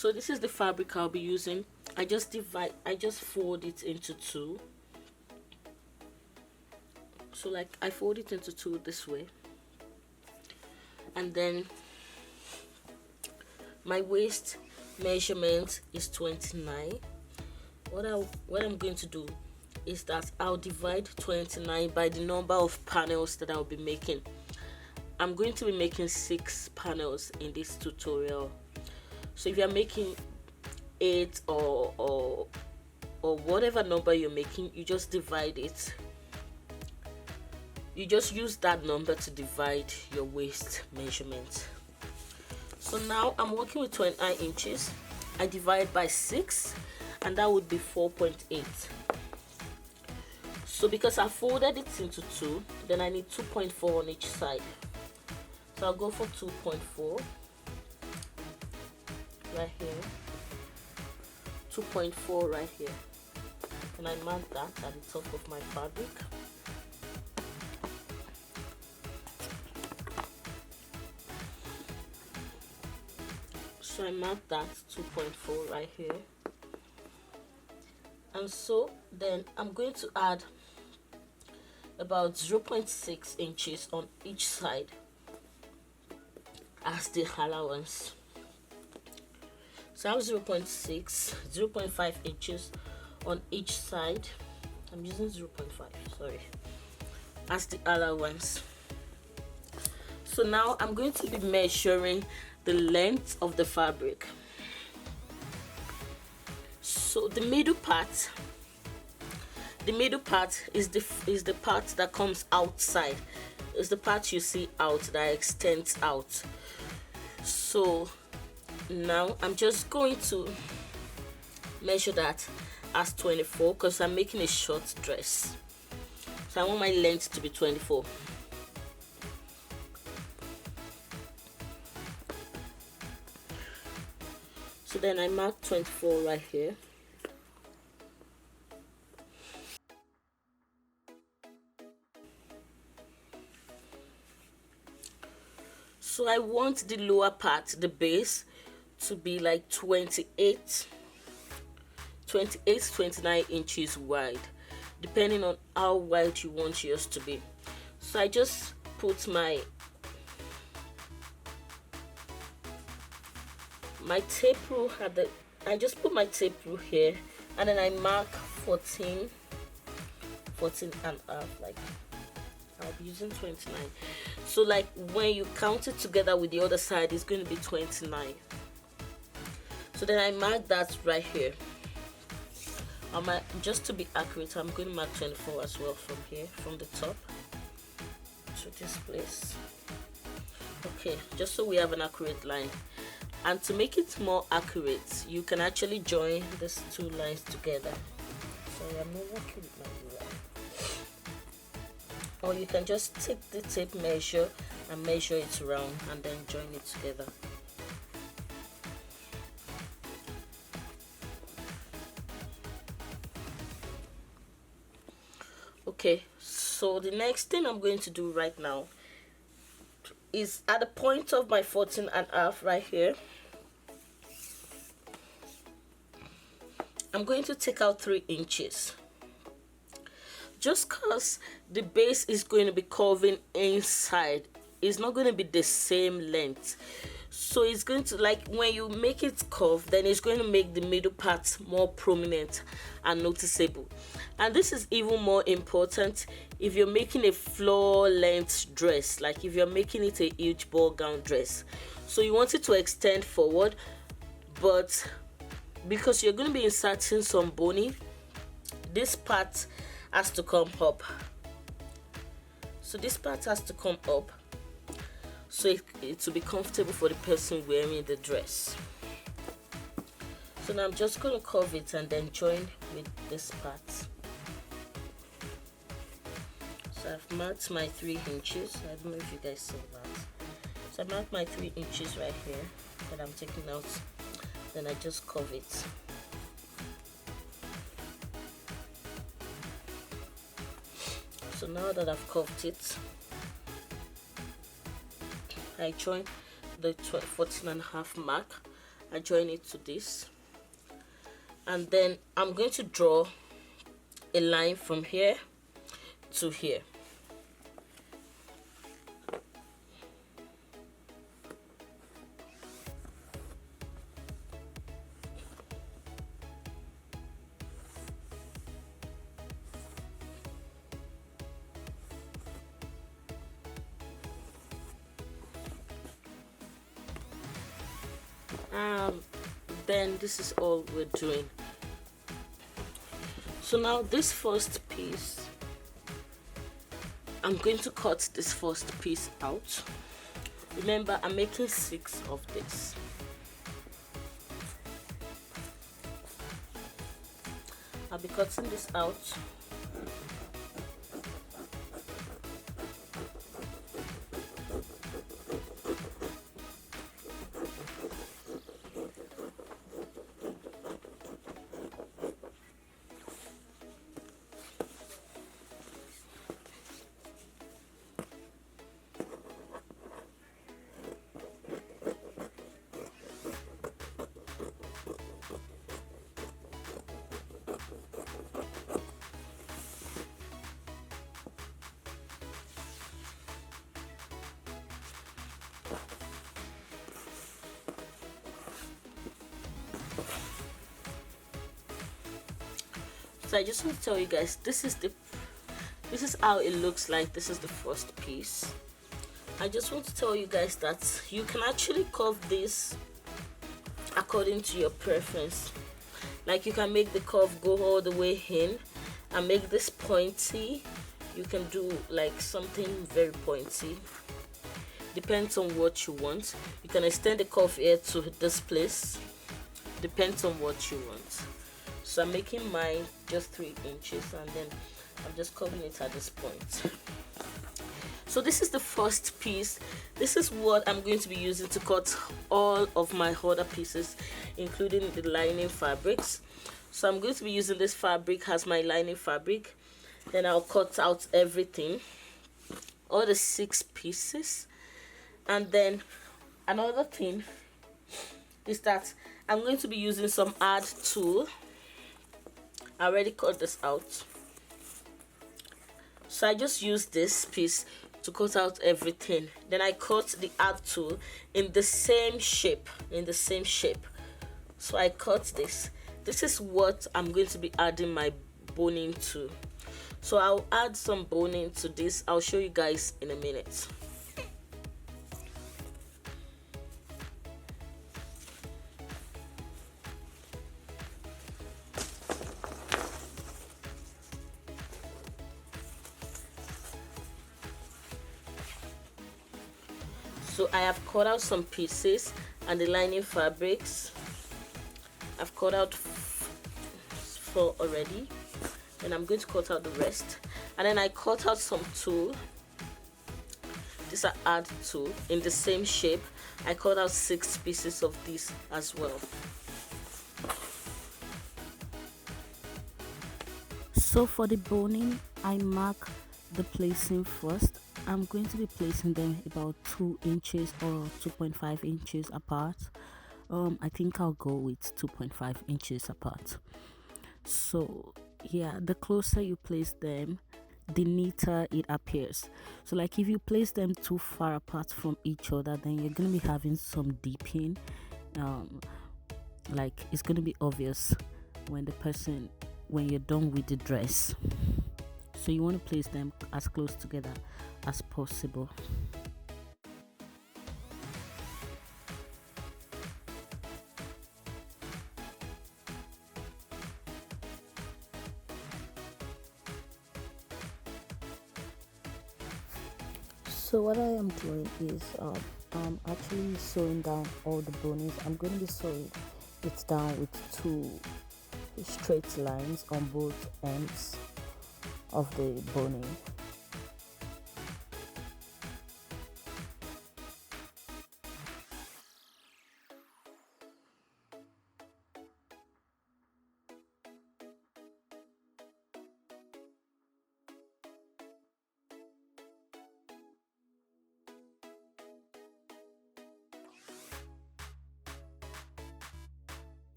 So this is the fabric I'll be using. I just fold it into two. So like I fold it into two this way, and then my waist measurement is 29. What I'm going to do is that I'll divide 29 by the number of panels that I'll be making. I'm going to be making 6 panels in this tutorial. So if you're making 8 or whatever number you're making, you just divide it. You just use that number to divide your waist measurement. So now I'm working with 29 inches. I divide by 6, and that would be 4.8. So because I folded it into two, then I need 2.4 on each side. So I'll go for 2.4 right here, 2.4 right here, and I mark that at the top of my fabric. So I mark that 2.4 right here, and so then I'm going to add about 0.6 inches on each side as the allowance. So I have 0.5 inches on each side. I'm using 0.5, sorry, as the allowance. So now I'm going to be measuring the length of the fabric. So the middle part is the part that comes outside. It's the part you see out that extends out. So now I'm just going to measure that as 24 because I'm making a short dress. So I want my length to be 24. So then I mark 24 right here. So I want the lower part, the base, to be like 28, 29 inches wide, depending on how wide you want yours to be. So I just put my tape rule I just put my tape rule here, and then I mark 14 and a half. Like I'll be using 29. So like when you count it together with the other side, it's going to be 29. So then I mark that right here. Just to be accurate, I'm going to mark 24 as well from here, from the top to this place. Okay, just so we have an accurate line. And to make it more accurate, you can actually join these two lines together. Sorry, I'm not working with my ruler. Or you can just take the tape measure and measure it around and then join it together. Okay, so the next thing I'm going to do right now is at the point of my 14 and a half right here, I'm going to take out 3 inches. Just because the base is going to be curving inside, it's not going to be the same length. So it's going to, like, when you make it curve, then it's going to make the middle part more prominent and noticeable. And this is even more important if you're making a floor length dress, like if you're making it a huge ball gown dress. So you want it to extend forward, but because you're going to be inserting some boning, this part has to come up. So this part has to come up so it will be comfortable for the person wearing the dress. So now I'm just going to curve it and then join with this part. So I've marked my 3 inches. I don't know if you guys saw that. So I marked my 3 inches right here that I'm taking out. Then I just curve it. So now that I've curved it, I join the 14 and a half mark I join it to this, and then I'm going to draw a line from here to here. Then this is all we're doing. So now this first piece, I'm going to cut this first piece out. Remember, I'm making 6 of this. I'll be cutting this out. So I just want to tell you guys, this is how it looks like. This is the first piece. I just want to tell you guys that you can actually curve this according to your preference. Like, you can make the curve go all the way in and make this pointy. You can do like something very pointy. Depends on what you want. You can extend the curve here to this place. Depends on what you want. So I'm making mine just 3 inches, and then I'm just covering it at this point. So this is the first piece. This is what I'm going to be using to cut all of my other pieces, including the lining fabrics. So I'm going to be using this fabric as my lining fabric. Then I'll cut out everything, all the 6 pieces. And then another thing is that I'm going to be using some add tool. I already cut this out, so I just used this piece to cut out everything. Then I cut the add tool in the same shape, so I cut this. This is what I'm going to be adding my boning to. So I'll add some boning to this. I'll show you guys in a minute. So I have cut out some pieces and the lining fabrics. I've cut out 4 already, and I'm going to cut out the rest. And then I cut out some tool. These are add tool in the same shape. I cut out 6 pieces of this as well. So for the boning, I mark the placing first. I'm going to be placing them about 2 inches or 2.5 inches apart. I think I'll go with 2.5 inches apart. So yeah, the closer you place them, the neater it appears. So like, if you place them too far apart from each other, then you're going to be having some dipping. Like, it's going to be obvious when you're done with the dress. So you want to place them as close together as possible. So what I am doing is I'm actually sewing down all the bonings. I'm going to be sewing it down with 2 straight lines on both ends of the boning.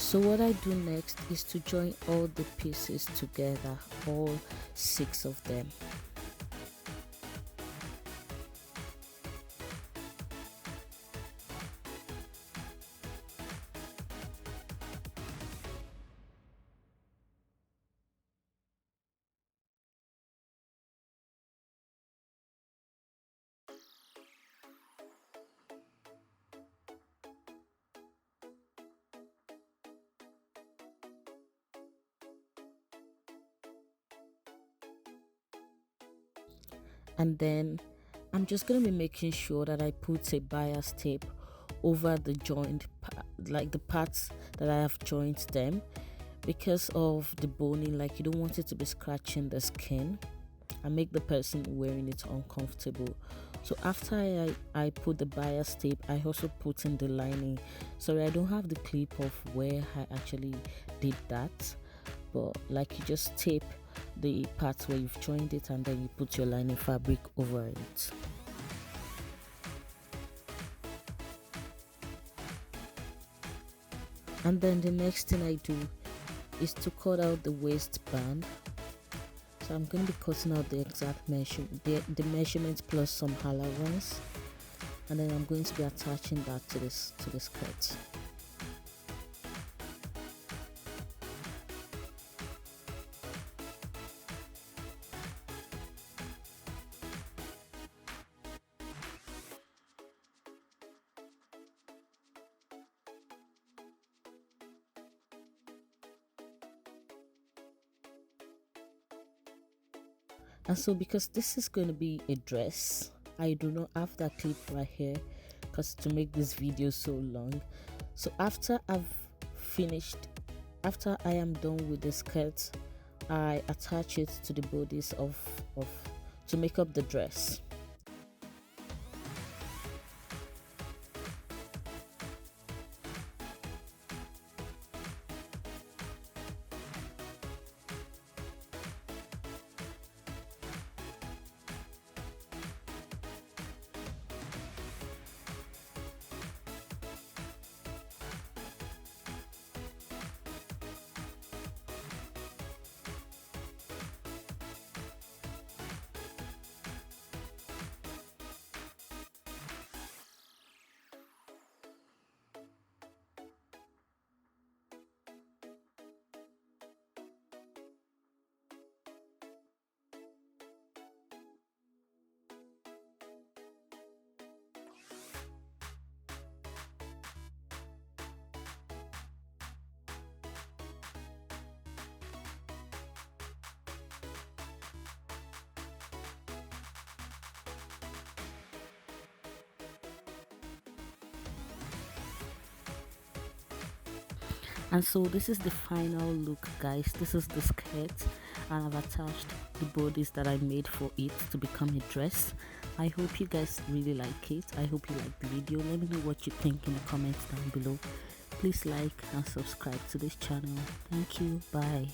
So what I do next is to join all the pieces together, all 6 of them. And then I'm just going to be making sure that I put a bias tape over the joined like the parts that I have joined them, because of the boning. Like, you don't want it to be scratching the skin and make the person wearing it uncomfortable. So after I put the bias tape, I also put in the lining. Sorry, I don't have the clip of where I actually did that, but like, you just tape the parts where you've joined it and then you put your lining fabric over it. And then the next thing I do is to cut out the waistband. So I'm going to be cutting out the exact the measurements plus some allowance, and then I'm going to be attaching that to the skirt. And so, because this is going to be a dress, I do not have that clip right here because to make this video so long. So after I am done with the skirt, I attach it to the bodies to make up the dress. And so this is the final look, guys. This is the skirt, and I've attached the bodies that I made for it to become a dress. I hope you guys really like it. I hope you like the video. Let me know what you think in the comments down below. Please like and subscribe to this channel. Thank you. Bye.